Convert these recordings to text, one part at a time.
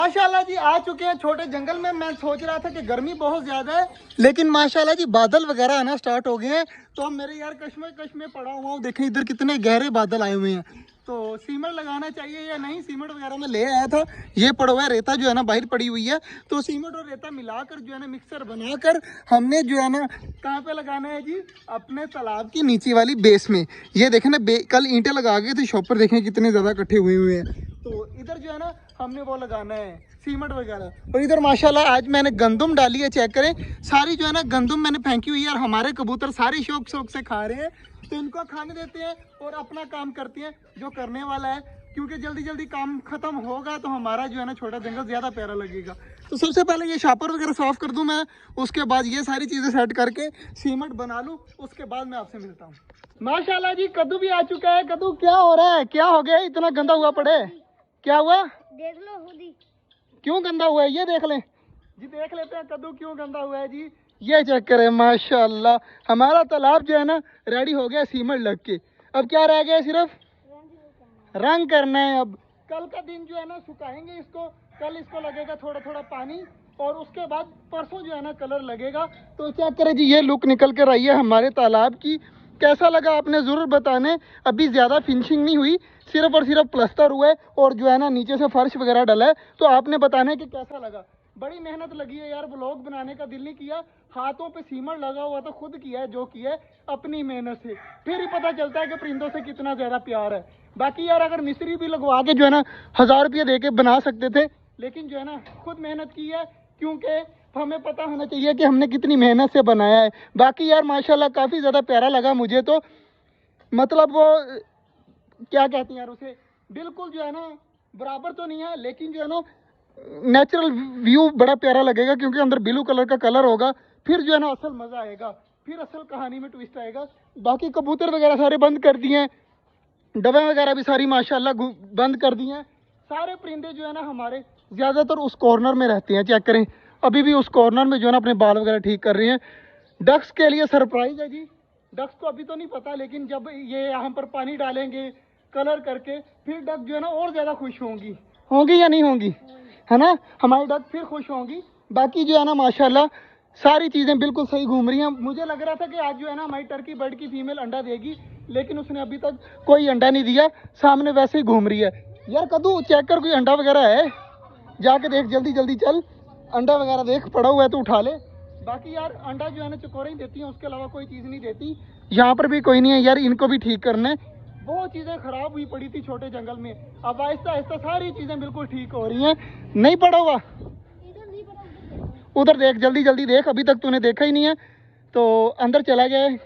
माशाल्लाह जी आ चुके हैं छोटे जंगल में। मैं सोच रहा था कि गर्मी बहुत ज्यादा है, लेकिन माशाल्लाह जी बादल वगैरह आना स्टार्ट हो गए हैं। तो अब मेरे यार कश्मीर में पड़ा हुआ हूँ, देखें इधर कितने गहरे बादल आए हुए हैं। तो सीमेंट लगाना चाहिए या नहीं, सीमेंट वगैरह में ले आया था। ये पड़ा हुआ है रेता जो है ना बाहर पड़ी हुई है, तो सीमेंट और रेता मिलाकर जो है ना मिक्सर बनाकर हमने जो है ना कहाँ पे लगाना है जी, अपने तालाब की नीचे वाली बेस में। ये देखें ना कल ईंटें लगा गए थे शॉप पर, देखें कितने ज़्यादा इकट्ठे हुए हैं। तो इधर जो है ना हमने वो लगाना है सीमेंट वगैरह। और इधर माशाल्लाह आज मैंने गंदम डाली है, चेक करें सारी जो है ना गंदम मैंने फेंकी हुई है। और हमारे कबूतर सारे शौक शौक से खा रहे हैं, तो इनको खाने देते हैं और अपना काम करते हैं जो करने वाला है, क्योंकि जल्दी जल्दी काम खत्म होगा तो हमारा जो है ना छोटा जंगल ज़्यादा प्यारा लगेगा। तो सबसे पहले ये शापर वगैरह साफ़ कर दूं मैं, उसके बाद ये सारी चीज़ें सेट करके सीमेंट बना लूँ, उसके बाद मैं आपसे मिलता हूँ। माशाल्लाह जी कद्दू भी आ चुका है। कद्दू क्या हो रहा है, क्या हो गया इतना गंदा हुआ पड़े, क्या हुआ देख लो खुद ही क्यों गंदा हुआ है, ये देख लें जी, देख लेते हैं कद्दू क्यों गंदा हुआ है जी। ये चेक करें माशाल्लाह हमारा तालाब जो है ना रेडी हो गया सीमेंट लग के। अब क्या रह गया, सिर्फ रंग करना है। अब कल का दिन जो है ना सुखाएंगे इसको, कल इसको लगेगा थोड़ा थोड़ा पानी, और उसके बाद परसों जो है ना कलर लगेगा। तो चेक करें जी ये लुक निकल कर आई है हमारे तालाब की। कैसा लगा आपने ज़रूर बताने। अभी ज़्यादा फिनिशिंग नहीं हुई, सिर्फ और सिर्फ प्लस्तर हुआ है और जो है ना नीचे से फर्श वगैरह डला है। तो आपने बताना है कि कैसा लगा। बड़ी मेहनत लगी है यार, ब्लॉग बनाने का दिल नहीं किया, हाथों पे सीमेंट लगा हुआ था, खुद किया है जो किया है अपनी मेहनत से। फिर ही पता चलता है कि परिंदों से कितना ज़्यादा प्यार है। बाकी यार अगर मिस्त्री भी लगवा के जो है ना 1000 रुपये दे के बना सकते थे, लेकिन जो है ना खुद मेहनत की है, क्योंकि हमें पता होना चाहिए कि हमने कितनी मेहनत से बनाया है। बाकी यार माशाल्लाह काफ़ी ज़्यादा प्यारा लगा मुझे तो, मतलब वो क्या कहते हैं यार उसे, बिल्कुल जो है ना बराबर तो नहीं है, लेकिन जो है ना नेचुरल व्यू बड़ा प्यारा लगेगा, क्योंकि अंदर ब्लू कलर का कलर होगा। फिर जो है ना असल मज़ा आएगा, फिर असल कहानी में ट्विस्ट आएगा। बाकी कबूतर वगैरह सारे बंद कर दिए हैं, डबे वगैरह भी सारी माशाल्लाह बंद कर दिए हैं। सारे परिंदे जो है ना हमारे ज़्यादातर उस कॉर्नर में रहते हैं, चेक करें अभी भी उस कॉर्नर में जो है ना अपने बाल वगैरह ठीक कर रहे हैं। डक्स के लिए सरप्राइज़ है जी, डक्स को अभी तो नहीं पता, लेकिन जब ये यहाँ पर पानी डालेंगे कलर करके, फिर डक जो है ना और ज़्यादा खुश होंगी, होंगी या नहीं होंगी, है ना, हमारी डक फिर खुश होंगी। बाकी जो है ना माशाल्लाह सारी चीज़ें बिल्कुल सही घूम रही हैं। मुझे लग रहा था कि आज जो है ना हमारी टर्की बर्ड की फीमेल अंडा देगी, लेकिन उसने अभी तक कोई अंडा नहीं दिया, सामने वैसे ही घूम रही है। यार कद्दू चेक कर कोई अंडा वगैरह है, जाके देख, जल्दी जल्दी चल, अंडा वगैरह देख पड़ा हुआ है तो उठा ले। बाकी यार अंडा जो है ना चकोरे ही देती हैं, उसके अलावा कोई चीज़ नहीं देती। यहाँ पर भी कोई नहीं है यार, इनको भी ठीक करना है। बहुत चीज़ें ख़राब हुई पड़ी थी छोटे जंगल में, अब आहिस्ता आहिस्ता सारी चीज़ें बिल्कुल ठीक हो रही हैं। नहीं पड़ा हुआ उधर देख, जल्दी जल्दी देख, अभी तक तूने देखा ही नहीं है। तो अंदर चला गया है,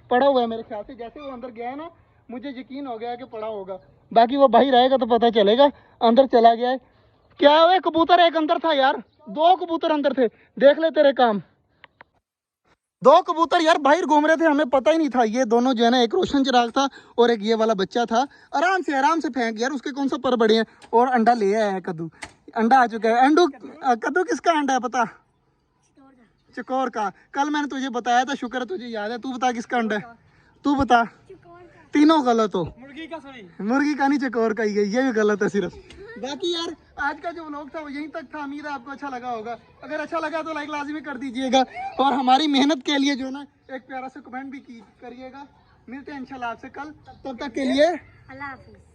पड़ा हुआ है मेरे ख्याल से। जैसे वो अंदर गया है ना मुझे यकीन हो गया कि पड़ा होगा, बाकी वो बाहर आएगा तो पता चलेगा। अंदर चला गया है। क्या हुआ, कबूतर एक अंदर था यार, 2 कबूतर अंदर थे, देख ले तेरे काम। 2 कबूतर यार बाहर घूम रहे थे, हमें पता ही नहीं था। ये दोनों जो है ना, एक रोशन चिराग था और एक ये वाला बच्चा था। आराम से फेंक यार, उसके कौन सा पर बड़े हैं। और अंडा ले आया है कद्दू, अंडा आ चुका है। कद्दू किसका अंडा है पता, चकोर का। कल मैंने तुझे बताया था, शुक्र है तुझे याद है। तू बता किसका अंडा है, तू बता। तीनों गलत हो, मुर्गी का नहीं चकोर का ही है, ये भी गलत है सिर्फ। बाकी यार आज का जो व्लॉग था वो यहीं तक था, उम्मीद है आपको अच्छा लगा होगा। अगर अच्छा लगा तो लाइक लाजमी कर दीजिएगा, और हमारी मेहनत के लिए जो ना एक प्यारा सा कमेंट भी करिएगा। मिलते हैं इंशाल्लाह आपसे कल, तब तक के लिए अल्लाह हाफिज़।